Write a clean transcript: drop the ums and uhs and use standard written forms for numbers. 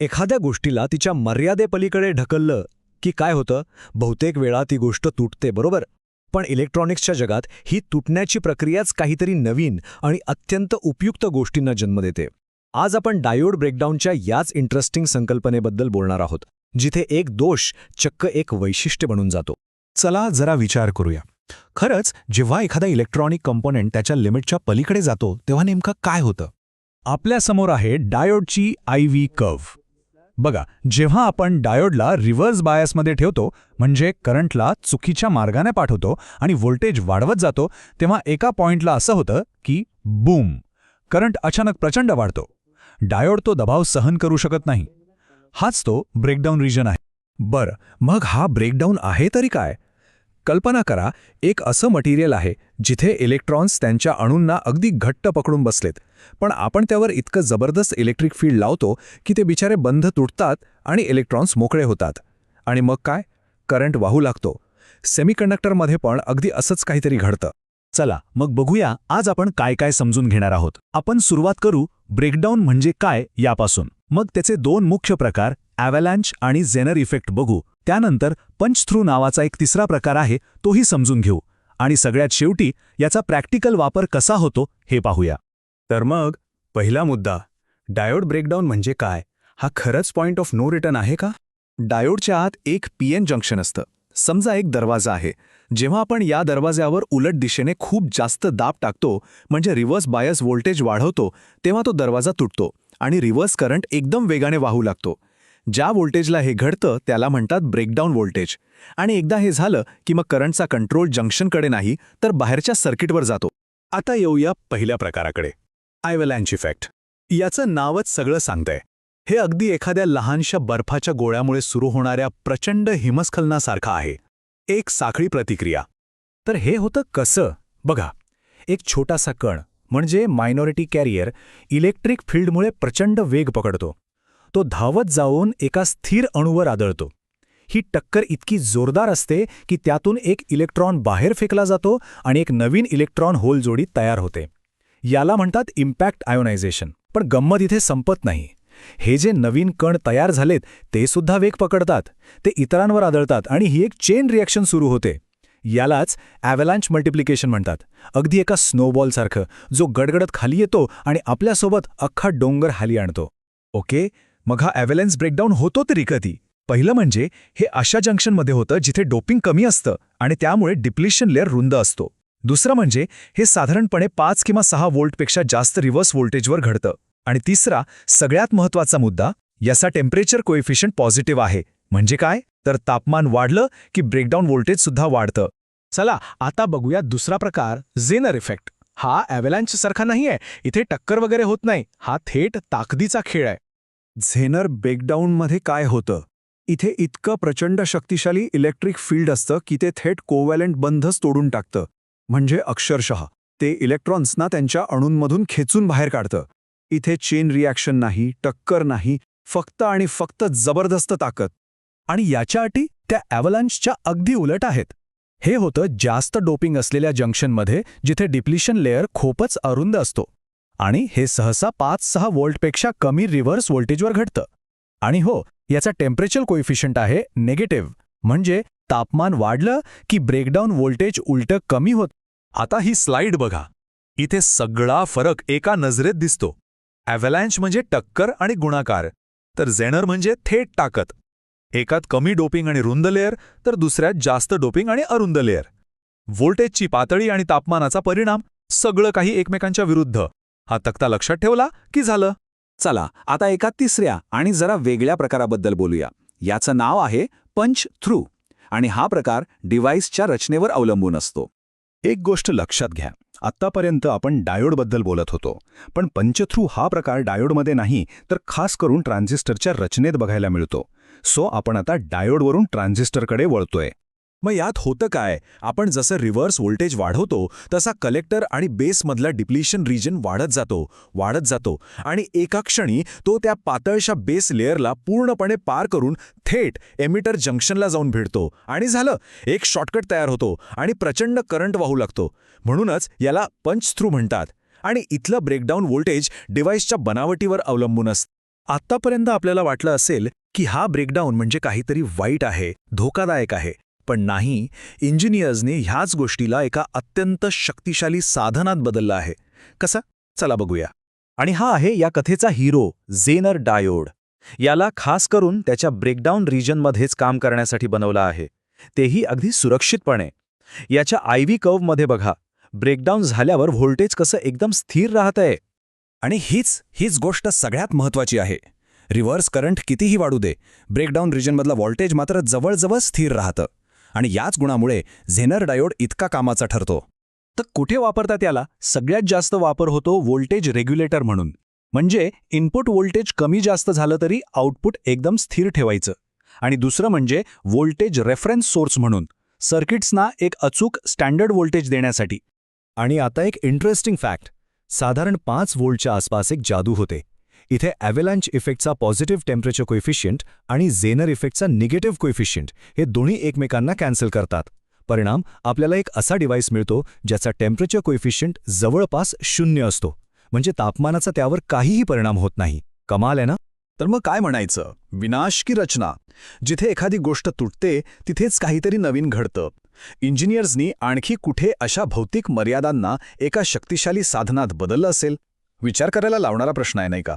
एखाद्या गोष्टीला तिच्या मर्यादेपलीकडे ढकललं की काय होतं, बहुतेक वेळा ती गोष्ट तुटते, बरोबर? पण इलेक्ट्रॉनिक्सच्या जगात ही तुटण्याची प्रक्रियाच काहीतरी नवीन आणि अत्यंत उपयुक्त गोष्टींना जन्म देते. आज आपण डायोड ब्रेकडाऊनच्या याच इंटरेस्टिंग संकल्पनेबद्दल बोलणार आहोत, जिथे एक दोष चक्क एक वैशिष्ट्य बनून जातो. चला जरा विचार करूया. खरंच जेव्हा एखादा इलेक्ट्रॉनिक कंपोनेंट त्याच्या लिमिटच्या पलीकडे जातो तेव्हा नेमकं काय होतं? आपल्यासमोर आहे डायोडची IV कर्व्ह. बघा, जेव्हा आपण डायोडला रिव्हर्स बायसमध्ये ठेवतो, म्हणजे करंटला चुकीच्या मार्गाने पाठवतो आणि व्होल्टेज वाढवत जातो, तेव्हा एका पॉइंटला असं होतं की बूम, करंट अचानक प्रचंड वाढतो. डायोड तो दबाव सहन करू शकत नाही. हाच तो ब्रेकडाऊन रिजन आहे. बरं, मग हा ब्रेकडाऊन आहे तरी काय? कल्पना करा, एक असं मटेरियल आहे जिथे इलेक्ट्रॉन्स त्यांच्या अणूंना अगदी घट्ट पकडून बसलेत, पण आपण त्यावर इतकं जबरदस्त इलेक्ट्रिक फील्ड लावतो की ते बिचारे बंध तुटतात आणि इलेक्ट्रॉन्स मोकळे होतात. आणि मग काय? करंट वाहू लागतो. सेमीकंडक्टरमध्ये पण अगदी असंच काहीतरी घडतं. चला मग बघूया आज आपण काय काय समजून घेणार आहोत. आपण सुरुवात करू ब्रेकडाऊन म्हणजे काय यापासून. मग त्याचे दोन मुख्य प्रकार ॲव्हलॅन्च आणि झेनर इफेक्ट बघू. त्यानंतर पंच थ्रू नावाचा एक तिसरा प्रकार आहे, तोही समजून घेऊ. आणि सगळ्यात शेवटी याचा प्रॅक्टिकल वापर कसा होतो हे पाहूया. तर मग पहिला मुद्दा, डायोड ब्रेकडाऊन म्हणजे काय? हा खरंच पॉइंट ऑफ नो रिटर्न आहे का? डायोडच्या आत एक PN जंक्शन असतं. समजा एक दरवाजा आहे. जेव्हा आपण या दरवाज्यावर उलट दिशेने खूप जास्त दाब टाकतो, म्हणजे रिव्हर्स बायस व्होल्टेज वाढवतो, तेव्हा तो दरवाजा तुटतो आणि रिव्हर्स करंट एकदम वेगाने वाहू लागतो. ज्या व्होल्टेजला हे घडतं त्याला म्हणतात ब्रेकडाऊन व्होल्टेज. आणि एकदा हे झालं की मग करंटचा कंट्रोल जंक्शनकडे नाही तर बाहेरच्या सर्किटवर जातो. आता येऊया पहिल्या प्रकाराकडे, ॲव्हलॅन्च इफेक्ट. याचं नावच सगळं सांगतंय. हे अगदी एखाद्या लहानशा बर्फाच्या गोळ्यामुळे सुरू होणाऱ्या प्रचंड हिमस्खलनासारखं आहे. एक साखळी प्रतिक्रिया. तर हे होतं कसं? बघा, एक छोटासा कण म्हणजे मायनॉरिटी कॅरियर इलेक्ट्रिक फील्डमुळे प्रचंड वेग पकडतो. तो धावत जाऊन एका स्थिर अणूवर आदळतो. ही टक्कर इतकी जोरदार असते की त्यातून एक इलेक्ट्रॉन बाहेर फेकला जातो आणि एक नवीन इलेक्ट्रॉन होल जोडी तयार होते. याला म्हणतात इम्पॅक्ट आयोनायझेशन. पण गंमत इथे संपत नाही. हे जे नवीन कण तयार झालेत ते सुद्धा वेग पकडतात, ते इतरांवर आदळतात आणि ही एक चेन रिॲक्शन सुरू होते. यालाच ॲव्हलॅन्च मल्टिप्लिकेशन म्हणतात. अगदी एका स्नोबॉलसारखं, जो गडगडत खाली येतो आणि आपल्यासोबत अख्खा डोंगर खाली आणतो. ओके, मग हा ॲव्हलॅन्स ब्रेकडाऊन होतो तरी कधी? पहिलं म्हणजे हे अशा जंक्शनमध्ये होतं जिथे डोपिंग कमी असतं आणि त्यामुळे डिप्लिशन लेअर रुंद असतो. दुसरं म्हणजे हे साधारणपणे 5 किंवा 6 व्होल्टपेक्षा जास्त रिव्हर्स व्होल्टेजवर घडतं. आणि तिसरा, सगळ्यात महत्त्वाचा मुद्दा, याचा टेम्परेचर कोएफिशियंट पॉझिटिव्ह आहे. म्हणजे काय? तर तापमान वाढलं की ब्रेकडाऊन व्होल्टेजसुद्धा वाढतं. चला आता बघूया दुसरा प्रकार, झेनर इफेक्ट. हा ॲव्हलॅन्च सारखा नाही आहे. इथे टक्कर वगैरे होत नाही. हा थेट ताकदीचा खेळ आहे. झेनर ब्रेकडाऊनमध्ये काय होतं? इथे इतकं प्रचंड शक्तिशाली इलेक्ट्रिक फील्ड असतं की ते थेट कोव्हॅलंट बंधच तोडून टाकतं. म्हणजे अक्षरशः ते इलेक्ट्रॉन्सना त्यांच्या अणूंमधून खेचून बाहेर काढतं. इथे चेन रिॲक्शन नाही, टक्कर नाही, फक्त आणि फक्त जबरदस्त ताकद. आणि याच्या अटी त्या ॲव्हलॅन्चच्या अगदी उलट आहेत. हे होतं जास्त डोपिंग असलेल्या जंक्शनमध्ये, जिथे डिप्लिशन लेअर खूपच अरुंद असतो. आणि हे सहसा 5-6 व्होल्टपेक्षा कमी रिव्हर्स व्होल्टेजवर घडतं. आणि हो, याचा टेम्परेचर कोएफिशियंट आहे निगेटिव्ह. म्हणजे तापमान वाढलं की ब्रेकडाऊन व्होल्टेज उलटं कमी होत. आता ही स्लाइड बघा. इथे सगळा फरक एका नजरेत दिसतो. ॲव्हलॅन्च म्हणजे टक्कर आणि गुणाकार, तर झेनर म्हणजे थेट ताकद. एकात कमी डोपिंग आणि रुंद लेअर, तर दुसऱ्यात जास्त डोपिंग आणि अरुंद लेअर. व्होल्टेजची पातळी आणि तापमानाचा परिणाम, सगळं काही एकमेकांच्या विरुद्ध. हा तक्ता लक्षात ठेवला की झालं. चला आता एका तिसऱ्या आणि जरा वेगळ्या प्रकाराबद्दल बोलूया. याचं नाव आहे पंच थ्रू. आणि हा प्रकार डिव्हाइसच्या रचनेवर अवलंबून असतो. एक गोष्ट लक्षात घ्या, आत्तापर्यंत आपण डायोडबद्दल बोलत होतो, पण पंचथ्रू हा प्रकार डायोडमध्ये नाही तर खास करून ट्रान्झिस्टरच्या रचनेत बघायला मिळतो. सो आपण आता डायोडवरून ट्रान्झिस्टरकडे वळतोय. मग यात होतं काय? आपण जसं रिव्हर्स व्होल्टेज वाढवतो तसा कलेक्टर आणि बेसमधला डिप्लिशन रिजन वाढत जातो आणि एका क्षणी तो त्या पातळशा बेस लेअरला पूर्णपणे पार करून थेट एमिटर जंक्शनला जाऊन भिडतो आणि झालं, एक शॉर्टकट तयार होतो आणि प्रचंड करंट वाहू लागतो. म्हणूनच याला पंच थ्रू म्हणतात. आणि इथलं ब्रेकडाऊन व्होल्टेज डिव्हाइसच्या बनावटीवर अवलंबून असतं. आत्तापर्यंत आपल्याला वाटलं असेल की हा ब्रेकडाऊन म्हणजे काहीतरी वाईट आहे, धोकादायक आहे. पण नाही, इंजिनियर्सने ह्याच गोष्टीला एका अत्यंत शक्तिशाली साधनात बदललं आहे. कसं? चला बघूया. आणि हा आहे या कथेचा हिरो, झेनर डायोड. याला खास करून त्याच्या ब्रेकडाऊन रिजनमध्येच काम करण्यासाठी बनवलं आहे, तेही अगदी सुरक्षितपणे. याच्या IV कर्व्हमध्ये बघा, ब्रेकडाऊन झाल्यावर व्होल्टेज कसं एकदम स्थिर राहतंय. आणि हीच गोष्ट सगळ्यात महत्त्वाची आहे. रिव्हर्स करंट कितीही वाढू दे, ब्रेकडाऊन रिजनमधलं व्होल्टेज मात्र जवळजवळ स्थिर राहतं. आणि याच गुणामुळे झेनर डायोड इतका कामाचा ठरतो. तर कुठे वापरतात याला? सगळ्यात जास्त वापर होतो व्होल्टेज रेग्युलेटर म्हणून. म्हणजे इनपुट व्होल्टेज कमी जास्त झालं तरी आउटपुट एकदम स्थिर ठेवायचं. आणि दुसरं म्हणजे व्होल्टेज रेफरन्स सोर्स म्हणून, सर्किट्सना एक अचूक स्टँडर्ड व्होल्टेज देण्यासाठी. आणि आता एक इंटरेस्टिंग फॅक्ट, साधारण 5 व्होल्टच्या आसपास एक जादू होते. इथे ॲव्हेलांच इफेक्टचा पॉझिटिव्ह टेम्परेचर कोएफिशियंट आणि झेनर इफेक्टचा निगेटिव्ह कोएफिशियंट हे दोन्ही एकमेकांना कॅन्सल करतात. परिणाम, आपल्याला एक असा डिव्हाइस मिळतो ज्याचा टेम्परेचर कोएफिशियंट जवळपास 0 असतो. म्हणजे तापमानाचा त्यावर काहीही परिणाम होत नाही. कमाल आहे ना? तर मग काय म्हणायचं? विनाश की रचना? जिथे एखादी गोष्ट तुटते तिथेच काहीतरी नवीन घडतं. इंजिनियर्सनी आणखी कुठे अशा भौतिक मर्यादांना एका शक्तिशाली साधनात बदललं असेल? विचार करायला लावणारा प्रश्न आहे, नाही का?